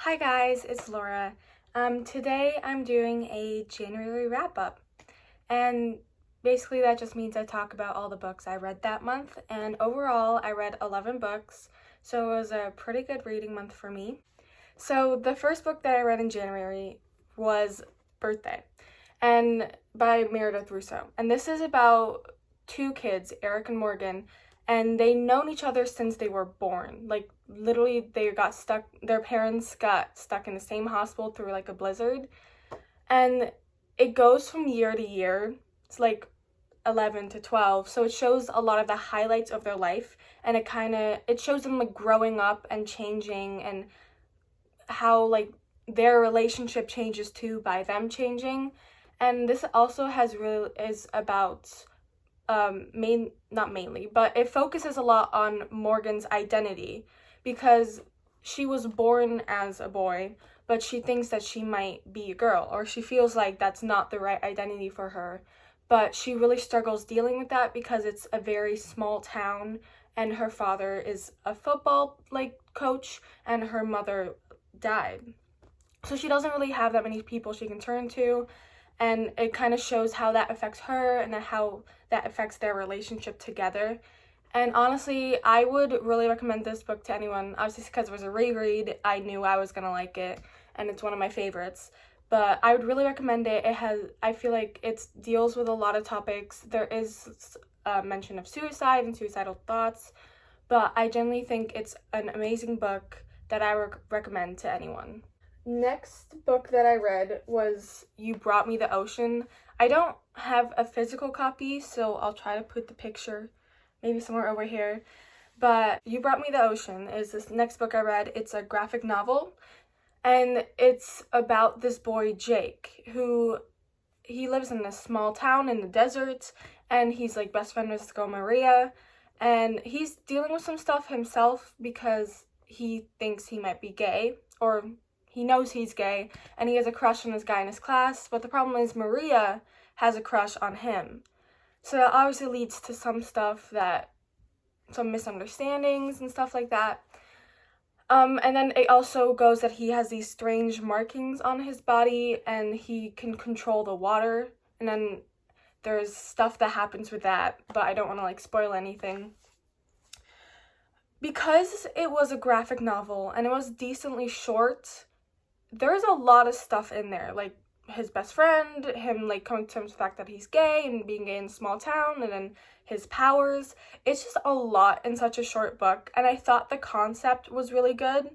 Hi guys, it's Laura. Today I'm doing a January wrap up, and basically that just means I talk about all the books I read that month, and overall I read 11 books, so it was a pretty good reading month for me. So the first book that I read in January was Birthday, and by Meredith Russo, and this is about two kids, Eric and Morgan, and they known each other since they were born. Like literally their parents got stuck in the same hospital through like a blizzard. And it goes from year to year. It's like 11 to 12. So it shows a lot of the highlights of their life, and it shows them like growing up and changing, and how like their relationship changes too by them changing. And this also is about not mainly, but it focuses a lot on Morgan's identity, because she was born as a boy, but she thinks that she might be a girl, or she feels like that's not the right identity for her. But she really struggles dealing with that because it's a very small town, and her father is a football like coach, and her mother died. So she doesn't really have that many people she can turn to, and it kind of shows how that affects her and how that affects their relationship together. And honestly, I would really recommend this book to anyone. Obviously, because it was a reread, I knew I was gonna like it, and it's one of my favorites. But I would really recommend it. I feel like it deals with a lot of topics. There is a mention of suicide and suicidal thoughts, but I generally think it's an amazing book that I recommend to anyone. Next book that I read was You Brought Me the Ocean. I don't have a physical copy, so I'll try to put the picture maybe somewhere over here. But You Brought Me the Ocean is this next book I read. It's a graphic novel, and it's about this boy, Jake, who he lives in a small town in the desert, and he's like best friend with this girl, Maria, and he's dealing with some stuff himself because he thinks he might be gay, or he knows he's gay, and he has a crush on this guy in his class, but the problem is Maria has a crush on him. So that obviously leads to some misunderstandings and stuff like that. And then it also goes that he has these strange markings on his body, and he can control the water, and then there's stuff that happens with that, but I don't want to like spoil anything. Because it was a graphic novel and it was decently short, there's a lot of stuff in there, like his best friend, him like coming to terms with the fact that he's gay and being gay in a small town, and then his powers. It's just a lot in such a short book, and I thought the concept was really good.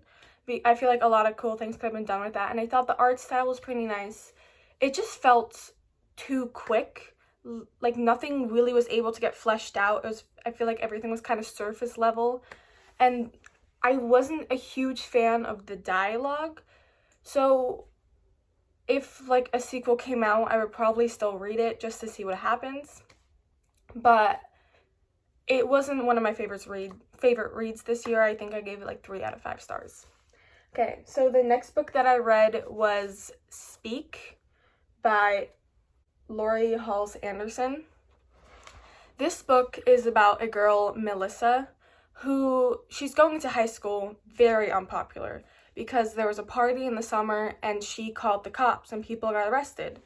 I feel like a lot of cool things could have been done with that, and I thought the art style was pretty nice. It just felt too quick, like nothing really was able to get fleshed out. I feel like everything was kind of surface level, and I wasn't a huge fan of the dialogue. So if like a sequel came out, I would probably still read it just to see what happens. But it wasn't one of my favorite reads this year. I think I gave it like 3 out of 5 stars. Okay, so the next book that I read was Speak by Laurie Halse Anderson. This book is about a girl, Melissa, who she's going to high school, very unpopular, because there was a party in the summer and she called the cops and people got arrested.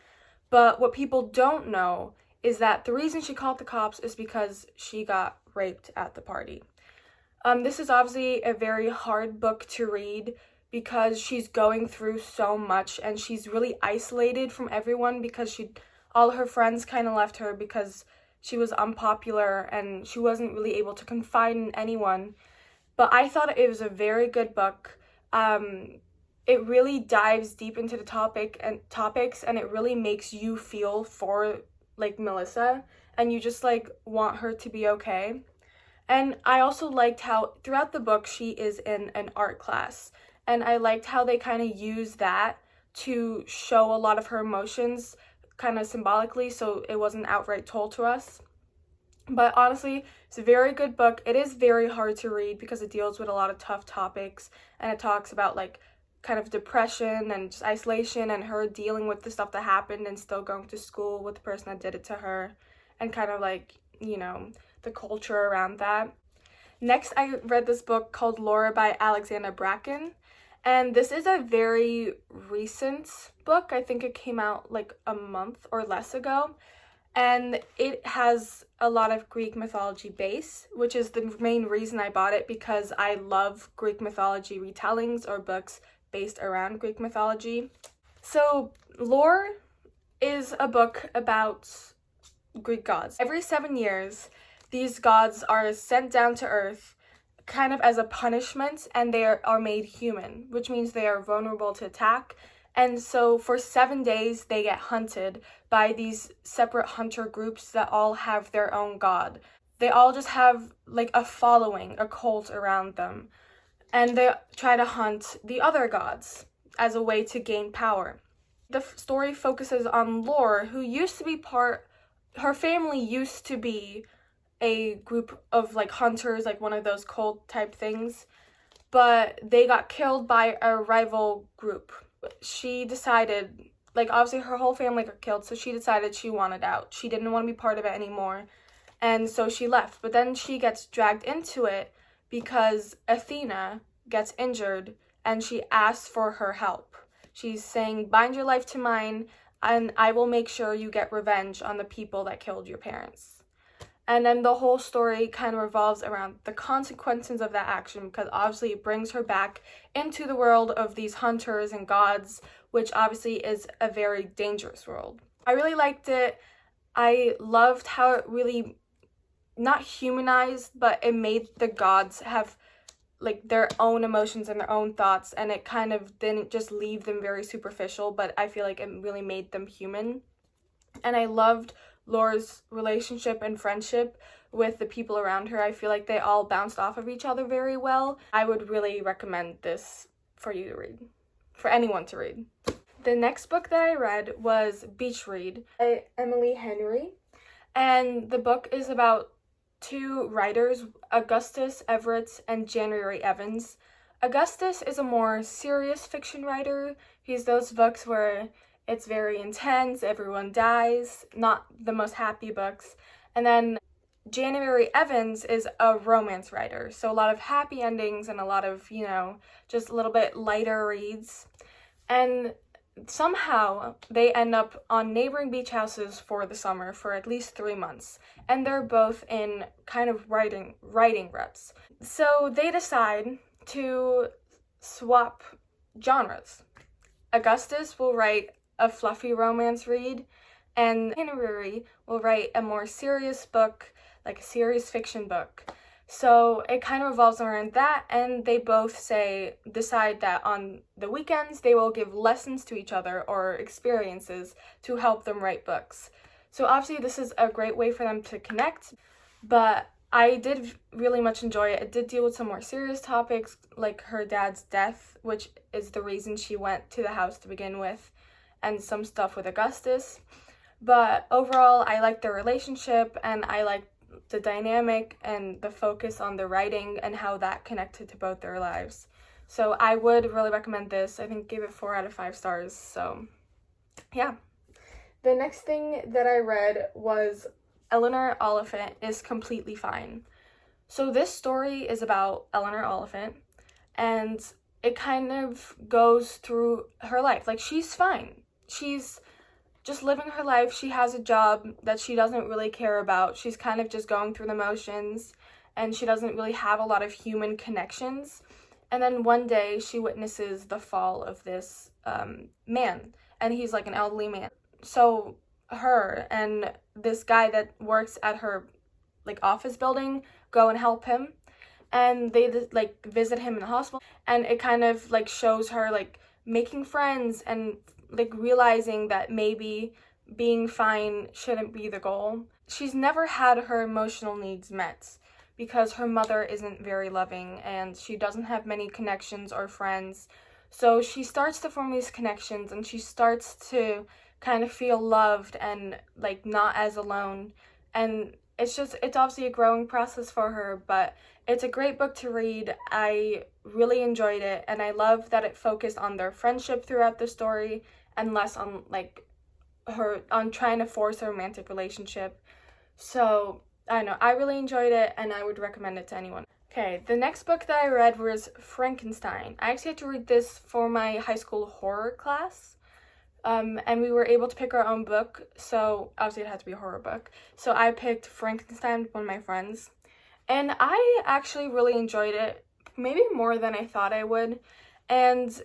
But what people don't know is that the reason she called the cops is because she got raped at the party. This is obviously a very hard book to read because she's going through so much, and she's really isolated from everyone because all her friends kind of left her because she was unpopular and she wasn't really able to confide in anyone. But I thought it was a very good book. It really dives deep into the topics, and it really makes you feel for like Melissa, and you just like want her to be okay. And I also liked how throughout the book she is in an art class, and I liked how they kind of use that to show a lot of her emotions kind of symbolically, so it wasn't outright told to us. But honestly, it's a very good book. It is very hard to read because it deals with a lot of tough topics, and it talks about like kind of depression and just isolation, and her dealing with the stuff that happened and still going to school with the person that did it to her, and kind of like, the culture around that. Next, I read this book called Laura by Alexandra Bracken, And this is a very recent book. I think it came out like a month or less ago. And it has a lot of Greek mythology base, which is the main reason I bought it, because I love Greek mythology retellings or books based around Greek mythology. So, Lore is a book about Greek gods. Every 7 years, these gods are sent down to Earth kind of as a punishment, and they are made human, which means they are vulnerable to attack. And so for 7 days, they get hunted by these separate hunter groups that all have their own god. They all just have like a following, a cult around them, and they try to hunt the other gods as a way to gain power. The story focuses on Lore, who used to be her family used to be a group of like hunters, like one of those cult type things, but they got killed by a rival group. She decided, like obviously her whole family got killed, so she decided she wanted out. She didn't want to be part of it anymore, and so she left. But then she gets dragged into it because Athena gets injured and she asks for her help. She's saying, bind your life to mine and I will make sure you get revenge on the people that killed your parents. And then the whole story kind of revolves around the consequences of that action, because obviously it brings her back into the world of these hunters and gods, which obviously is a very dangerous world. I really liked it. I loved how it really, not humanized, but it made the gods have like their own emotions and their own thoughts, and it kind of didn't just leave them very superficial, but I feel like it really made them human. And I loved Lore's relationship and friendship with the people around her. I feel like they all bounced off of each other very well. I would really recommend this for you to read, for anyone to read. The next book that I read was Beach Read by Emily Henry, and the book is about two writers, Augustus Everett and January Evans. Augustus is a more serious fiction writer. He's those books where it's very intense, everyone dies, not the most happy books. And then January Evans is a romance writer, so a lot of happy endings and a lot of, just a little bit lighter reads. And somehow they end up on neighboring beach houses for the summer for at least 3 months, and they're both in kind of writing reps. So they decide to swap genres. Augustus will write a fluffy romance read, and January will write a more serious book, like a serious fiction book. So it kind of revolves around that, and they both decide that on the weekends they will give lessons to each other or experiences to help them write books. So obviously this is a great way for them to connect, but I did really much enjoy it. It did deal with some more serious topics, like her dad's death, which is the reason she went to the house to begin with, and some stuff with Augustus. But overall, I liked their relationship, and I liked the dynamic and the focus on the writing and how that connected to both their lives. So I would really recommend this. I think give it 4 out of 5 stars. So yeah. The next thing that I read was Eleanor Oliphant is Completely Fine. So this story is about Eleanor Oliphant, and it kind of goes through her life. Like, she's fine. She's just living her life. She has a job that she doesn't really care about. She's kind of just going through the motions, and she doesn't really have a lot of human connections. And then one day she witnesses the fall of this man, and he's like an elderly man. So her and this guy that works at her like office building go and help him, and they like visit him in the hospital, and it kind of like shows her like making friends and like realizing that maybe being fine shouldn't be the goal. She's never had her emotional needs met because her mother isn't very loving and she doesn't have many connections or friends. So she starts to form these connections, and she starts to kind of feel loved and like not as alone. And it's obviously a growing process for her, but it's a great book to read. I really enjoyed it, and I love that it focused on their friendship throughout the story and less on like her on trying to force a romantic relationship. So I don't know, I really enjoyed it, and I would recommend it to anyone. Okay, the next book that I read was Frankenstein. I actually had to read this for my high school horror class. And we were able to pick our own book, so obviously it had to be a horror book. So I picked Frankenstein with one of my friends, and I actually really enjoyed it, maybe more than I thought I would. And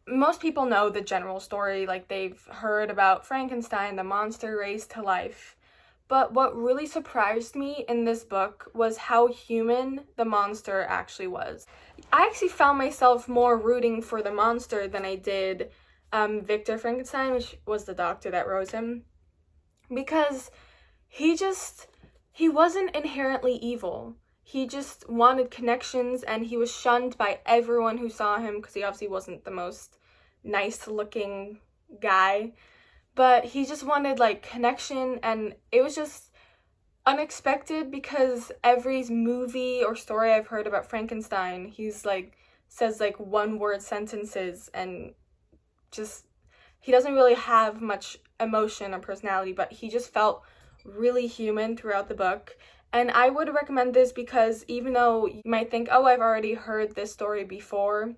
most people know the general story, like they've heard about Frankenstein, the monster raised to life. But what really surprised me in this book was how human the monster actually was. I actually found myself more rooting for the monster than I did Victor Frankenstein, which was the doctor that rose him, because he wasn't inherently evil. He just wanted connections, and he was shunned by everyone who saw him because he obviously wasn't the most nice looking guy. But he just wanted like connection, and it was just unexpected because every movie or story I've heard about Frankenstein, he's like says like one word sentences, and just he doesn't really have much emotion or personality, but he just felt really human throughout the book. And I would recommend this because even though you might think, oh, I've already heard this story before,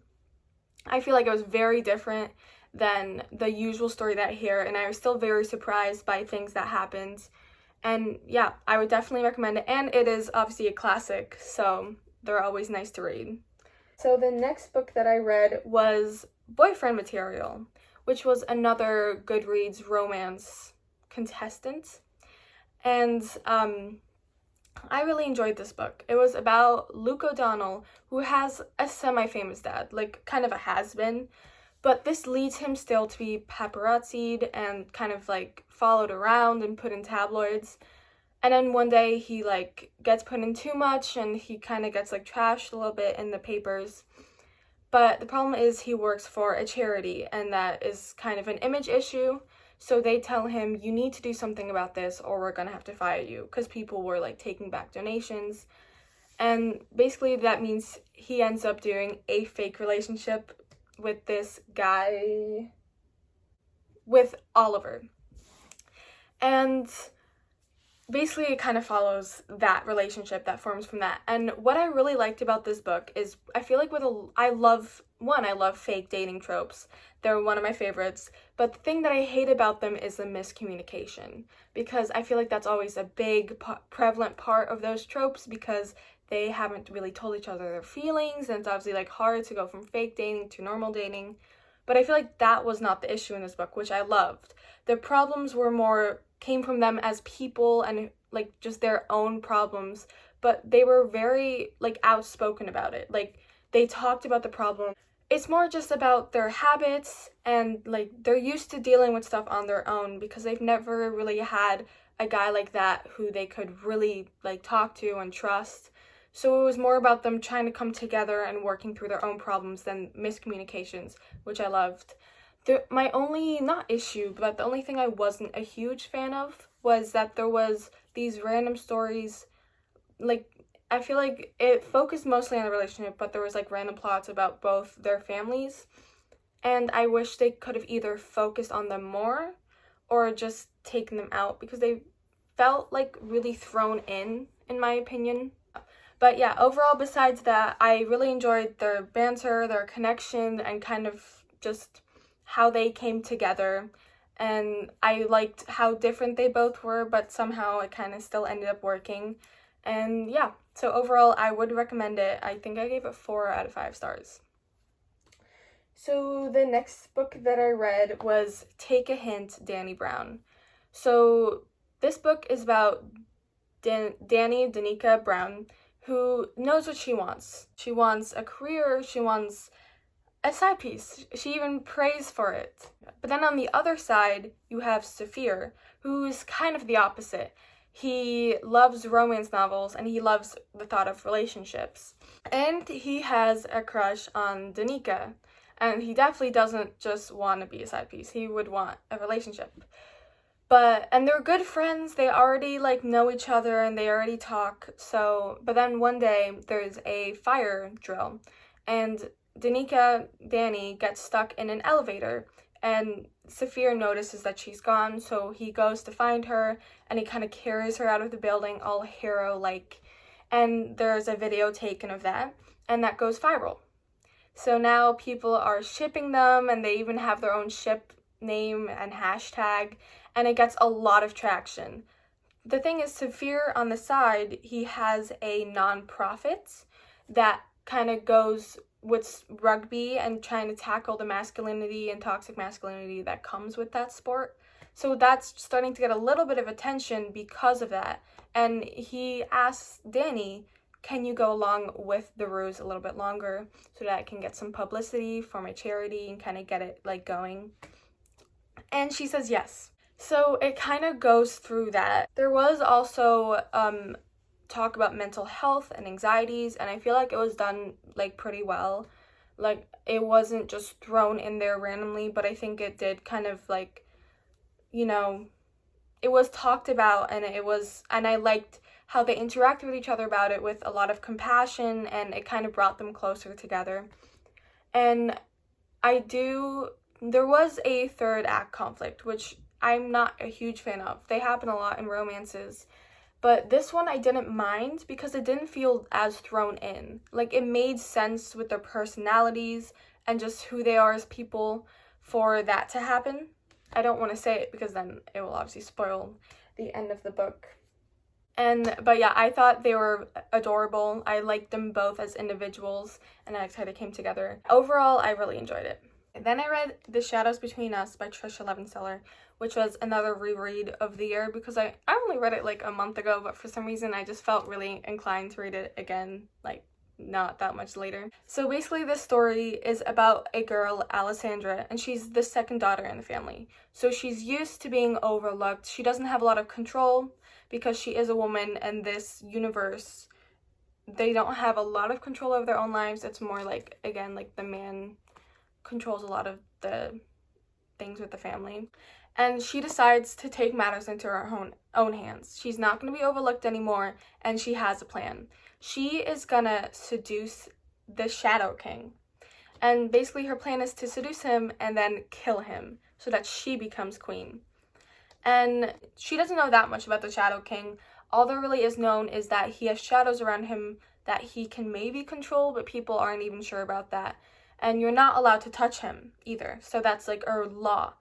I feel like it was very different than the usual story that I hear, and I was still very surprised by things that happened. And yeah, I would definitely recommend it, and it is obviously a classic, so they're always nice to read. So the next book that I read was Boyfriend Material, which was another Goodreads romance contestant. And I really enjoyed this book. It was about Luke O'Donnell, who has a semi-famous dad, like kind of a has-been, but this leads him still to be paparazzi'd and kind of like followed around and put in tabloids. And then one day he like gets put in too much, and he kind of gets like trashed a little bit in the papers. But the problem is he works for a charity, and that is kind of an image issue. So they tell him, you need to do something about this or we're gonna have to fire you, because people were like taking back donations. And basically that means he ends up doing a fake relationship with this guy, with Oliver. And basically it kind of follows that relationship that forms from that. And what I really liked about this book is I feel like I love fake dating tropes. They're one of my favorites. But the thing that I hate about them is the miscommunication, because I feel like that's always a big prevalent part of those tropes, because they haven't really told each other their feelings, and it's obviously like hard to go from fake dating to normal dating. But I feel like that was not the issue in this book, which I loved. The problems came from them as people and like just their own problems, but they were very like outspoken about it. Like they talked about the problem. It's more just about their habits, and like they're used to dealing with stuff on their own because they've never really had a guy like that who they could really like talk to and trust. So it was more about them trying to come together and working through their own problems than miscommunications, which I loved. My only, not issue, but the only thing I wasn't a huge fan of was that there was these random stories, like, I feel like it focused mostly on the relationship, but there was, like, random plots about both their families, and I wish they could have either focused on them more or just taken them out, because they felt, like, really thrown in my opinion. But yeah, overall, besides that, I really enjoyed their banter, their connection, and kind of just how they came together. And I liked how different they both were, but somehow it kind of still ended up working. And yeah, so overall, I would recommend it. I think I gave it 4 out of 5 stars. So the next book that I read was Take a Hint, Dani Brown. So this book is about Dani Danica Brown, who knows what she wants. She wants a career, she wants a side piece. She even prays for it. But then on the other side, you have Saphir, who's kind of the opposite. He loves romance novels, and he loves the thought of relationships. And he has a crush on Danica. And he definitely doesn't just want to be a side piece. He would want a relationship. And they're good friends, they already, like, know each other, and they already talk, but then one day, there's a fire drill, and Dani gets stuck in an elevator, and Saphir notices that she's gone, so he goes to find her, and he kind of carries her out of the building, all hero-like, and there's a video taken of that, and that goes viral. So now people are shipping them, and they even have their own ship name and hashtag, and it gets a lot of traction. The thing is, Saphir on the side, he has a non-profit that kind of goes with rugby and trying to tackle the masculinity and toxic masculinity that comes with that sport. So that's starting to get a little bit of attention because of that. And he asks Danny, can you go along with the ruse a little bit longer so that I can get some publicity for my charity and kind of get it like going? And she says yes. So it kind of goes through that. There was also talk about mental health and anxieties, and I feel like it was done like pretty well. Like, it wasn't just thrown in there randomly, but I think it did kind of like, you know, it was talked about, and I liked how they interacted with each other about it with a lot of compassion, and it kind of brought them closer together. And there was a third act conflict, which I'm not a huge fan of. They happen a lot in romances, but this one I didn't mind because it didn't feel as thrown in. Like, it made sense with their personalities and just who they are as people for that to happen. I don't want to say it because then it will obviously spoil the end of the book. But yeah, I thought they were adorable. I liked them both as individuals, and I liked how they came together. Overall, I really enjoyed it. Then I read The Shadows Between Us by Tricia Levenseller, which was another reread of the year because I only read it like a month ago, but for some reason I just felt really inclined to read it again, like not that much later. So basically this story is about a girl, Alessandra, and she's the second daughter in the family. So she's used to being overlooked. She doesn't have a lot of control because she is a woman, and this universe, they don't have a lot of control over their own lives. It's more like, again, like the man controls a lot of the things with the family. And she decides to take matters into her own hands. She's not going to be overlooked anymore, and she has a plan. She is gonna seduce the Shadow King. And basically her plan is to seduce him and then kill him so that she becomes queen. And she doesn't know that much about the Shadow King. All there really is known is that he has shadows around him that he can maybe control, but people aren't even sure about that. And you're not allowed to touch him either. So that's like a law.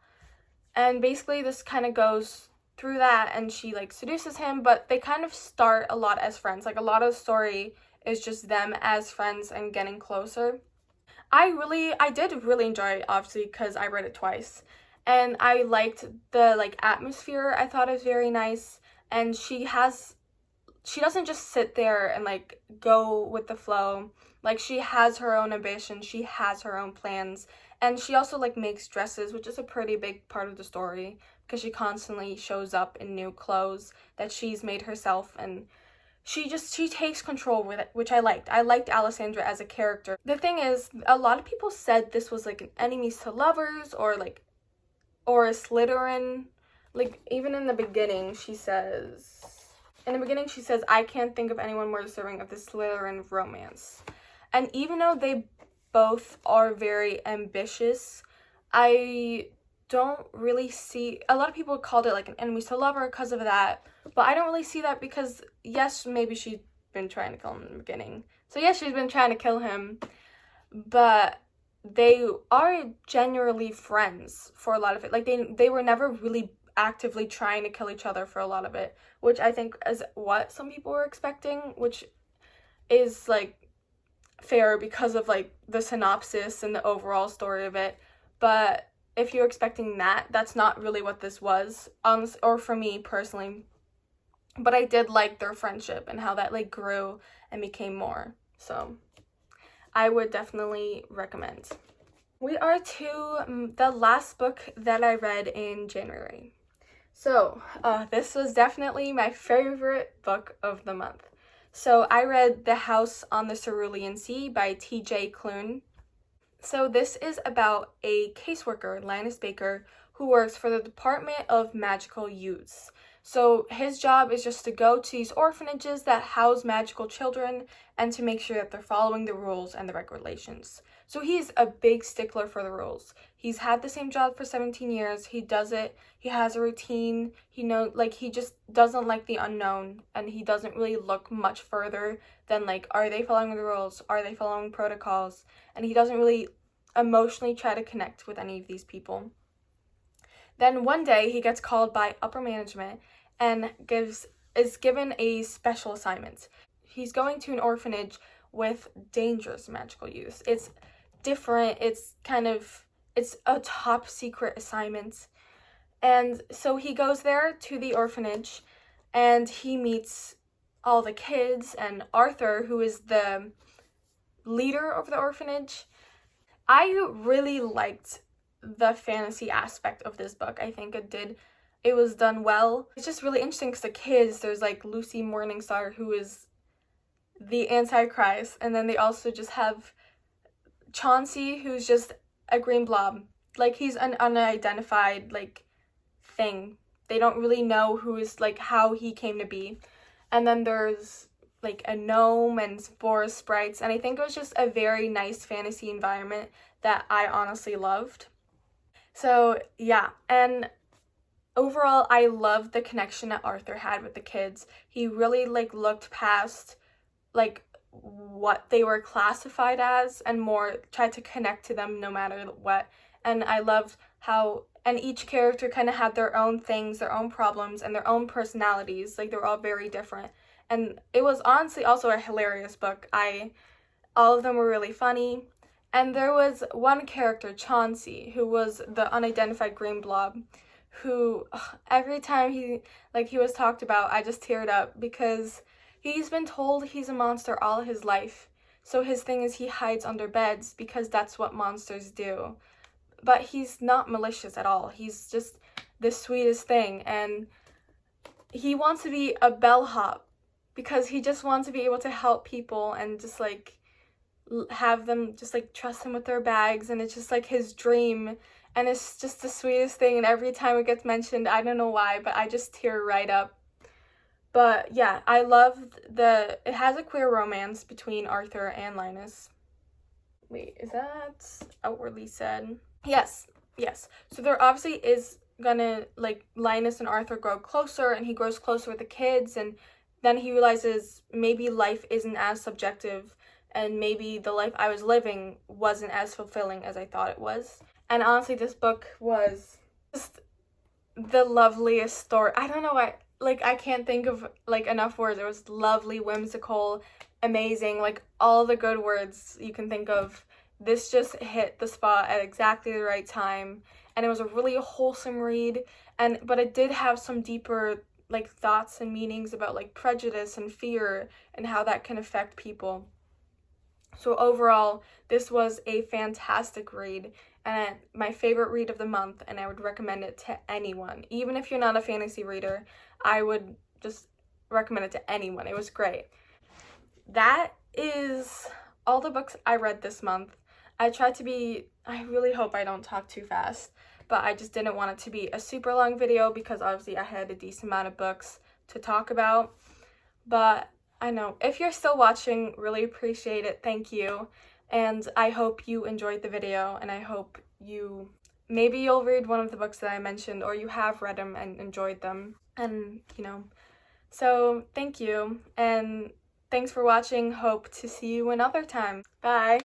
And basically this kind of goes through that, and she like seduces him, but they kind of start a lot as friends. Like, a lot of the story is just them as friends and getting closer. I did really enjoy it, obviously, because I read it twice. And I liked the like atmosphere. I thought it was very nice. And she doesn't just sit there and like go with the flow. Like, she has her own ambition, she has her own plans, and she also like makes dresses, which is a pretty big part of the story because she constantly shows up in new clothes that she's made herself, and she takes control with it, which I liked. I liked Alessandra as a character. The thing is, a lot of people said this was like an enemies to lovers or a Slytherin. Like, even in the beginning she says, I can't think of anyone more deserving of the Slytherin romance. And even though they both are very ambitious, I don't really see, a lot of people called it like an enemies to lover because of that, but I don't really see that because, yes, maybe she's been trying to kill him in the beginning. So yes, she's been trying to kill him, but they are genuinely friends for a lot of it. Like, they were never really actively trying to kill each other for a lot of it, which I think is what some people were expecting, which is like fair because of like the synopsis and the overall story of it. But if you're expecting that, that's not really what this was, or for me personally. But I did like their friendship and how that like grew and became more. So I would definitely recommend. We are to the last book that I read in January. So this was definitely my favorite book of the month. So I read The House on the Cerulean Sea by T.J. Klune. So this is about a caseworker, Linus Baker, who works for the Department of Magical Youths. So his job is just to go to these orphanages that house magical children and to make sure that they're following the rules and the regulations. So he's a big stickler for the rules. He's had the same job for 17 years. He does it. He has a routine. He just doesn't like the unknown, and he doesn't really look much further than like, are they following the rules? Are they following protocols? And he doesn't really emotionally try to connect with any of these people. Then one day he gets called by upper management and is given a special assignment. He's going to an orphanage with dangerous magical use. It's different. It's a top secret assignment. And so he goes there to the orphanage and he meets all the kids and Arthur, who is the leader of the orphanage. I really liked the fantasy aspect of this book. I think it was done well. It's just really interesting because the kids, there's like Lucy Morningstar, who is the Antichrist, and then they also just have Chauncey, who's just a green blob. Like, he's an unidentified like thing. They don't really know how he came to be. And then there's like a gnome and forest sprites, and I think it was just a very nice fantasy environment that I honestly loved. So yeah, and overall I loved the connection that Arthur had with the kids. He really looked past what they were classified as and more tried to connect to them no matter what. And I loved how each character kind of had their own things, their own problems, and their own personalities. Like, they were all very different. And it was honestly also a hilarious book. All of them were really funny. And there was one character, Chauncey, who was the unidentified green blob, who every time he was talked about, I just teared up because he's been told he's a monster all his life. So his thing is he hides under beds because that's what monsters do. But he's not malicious at all. He's just the sweetest thing. And he wants to be a bellhop because he just wants to be able to help people and just have them just trust him with their bags. And it's just his dream. And it's just the sweetest thing. And every time it gets mentioned, I don't know why, but I just tear right up. But yeah, I loved it has a queer romance between Arthur and Linus. Wait, is that outwardly said? Yes. So there obviously is gonna, Linus and Arthur grow closer, and he grows closer with the kids, and then he realizes maybe life isn't as subjective, and maybe the life I was living wasn't as fulfilling as I thought it was. And honestly, this book was just the loveliest story. I don't know why. I can't think of enough words. It was lovely, whimsical, amazing, all the good words you can think of. This just hit the spot at exactly the right time, and it was a really wholesome read. But it did have some deeper thoughts and meanings about prejudice and fear and how that can affect people. So overall, this was a fantastic read and my favorite read of the month, and I would recommend it to anyone. Even if you're not a fantasy reader, I would just recommend it to anyone. It was great. That is all the books I read this month. I really hope I don't talk too fast, but I just didn't want it to be a super long video because obviously I had a decent amount of books to talk about. But I know, if you're still watching, really appreciate it. Thank you. And I hope you enjoyed the video, and I hope maybe you'll read one of the books that I mentioned, or you have read them and enjoyed them. And, so thank you. And thanks for watching. Hope to see you another time. Bye.